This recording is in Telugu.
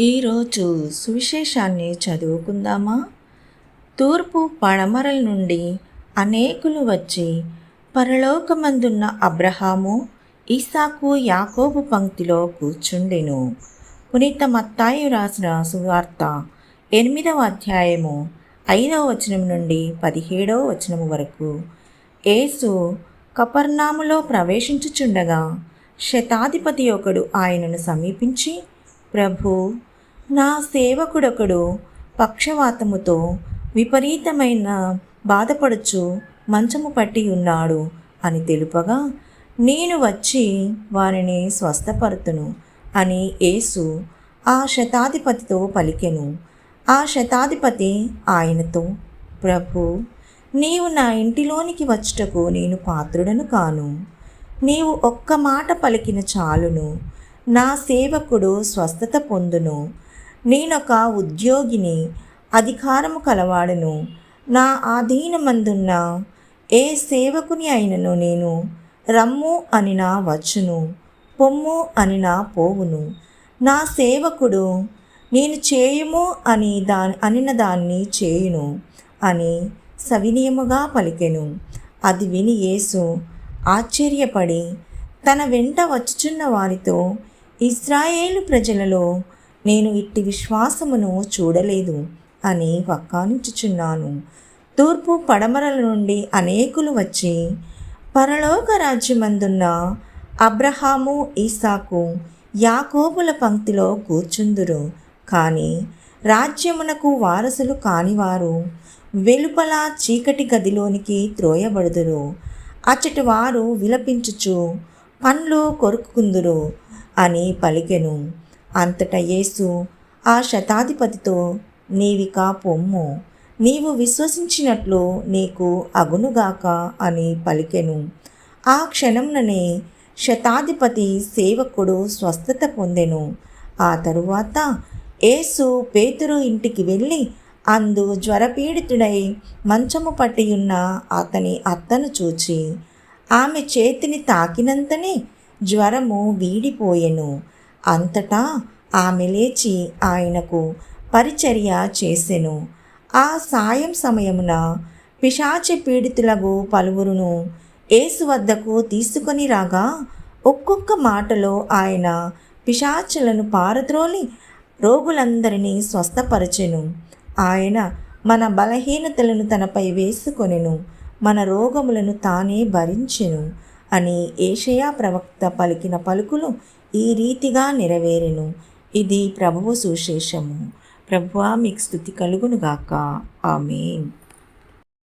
ఈరోజు సువిశేషాన్ని చదువుకుందామా? తూర్పు పడమరల నుండి అనేకులు వచ్చి పరలోకమందున్న అబ్రహాము, ఇస్సాకు, యాకోబు పంక్తిలో కూర్చుండెను. పునీత మత్తాయి రాసిన సువార్త 8వ అధ్యాయము 5వ వచనం నుండి 17వ వచనం వరకు. యేసు కపర్నాములో ప్రవేశించుచుండగా శతాధిపతి ఒకడు ఆయనను సమీపించి, ప్రభూ, నా సేవకుడొకడు పక్షవాతముతో విపరీతమైన బాధపడుచు మంచము పట్టి ఉన్నాడు అని తెలుపగా, నేను వచ్చి వారిని స్వస్థపరుతును అని యేసు ఆ శతాధిపతితో పలికెను. ఆ శతాధిపతి ఆయనతో, ప్రభూ, నీవు నా ఇంటిలోనికి వచ్చుటకు నేను పాత్రుడను కాను. నీవు ఒక్క మాట పలికిన చాలును, నా సేవకుడు స్వస్థత పొందును. నేనొక ఉద్యోగిని, అధికారము కలవాడను. నా ఆధీనమందున్న ఏ సేవకుని అయినను నేను రమ్ము అనినా వచ్చును, పొమ్ము అనినా పోవును. నా సేవకుడు నేను చేయుము అనిన దాన్ని చేయును అని సవినయముగా పలికెను. అది విని యేసు ఆశ్చర్యపడి తన వెంట వచ్చుచున్న వారితో, ఇశ్రాయేలు ప్రజలలో నేను ఇట్టి విశ్వాసమును చూడలేదు అని వక్కాణించుచున్నాను. తూర్పు పడమరల నుండి అనేకులు వచ్చి పరలోక రాజ్యమందున్న అబ్రహాము, ఇస్సాకు, యాకోబుల పంక్తిలో కూర్చుందురు. కానీ రాజ్యమునకు వారసులు కానివారు వెలుపల చీకటి గదిలోనికి త్రోయబడుదురు. అచ్చటి వారు విలపించుచు పండ్లు కొరుకుందురు అని పలికెను. అంతటా యేసు ఆ శతాధిపతితో, నీవిక పొమ్ము, నీవు విశ్వసించినట్లు నీకు అగునుగాక అని పలికెను. ఆ క్షణంలోనే శతాధిపతి సేవకుడు స్వస్థత పొందెను. ఆ తరువాత యేసు పేతురు ఇంటికి వెళ్ళి అందు జ్వరపీడితుడై మంచము పట్టియున్న అతని అత్తను చూచి, ఆమె చేతిని తాకినంతనే జ్వరము వీడిపోయెను. అంతటా ఆమె లేచి ఆయనకు పరిచర్య చేసెను. ఆ సాయం సమయమున పిశాచి పీడితులకు పలువురును యేసు వద్దకు తీసుకొని రాగా, ఒక్కొక్క మాటలో ఆయన పిశాచులను పారద్రోలి రోగులందరినీ స్వస్థపరచెను. ఆయన మన బలహీనతలను తనపై వేసుకొనెను, మన రోగములను తానే భరించెను అని యెషయా ప్రవక్త పలికిన పలుకులు ఈ రీతిగా నెరవేరెను. ఇది ప్రభువు సువిశేషము. ప్రభువా, మీకు స్తుతి కలుగునుగాక. ఆమేన్.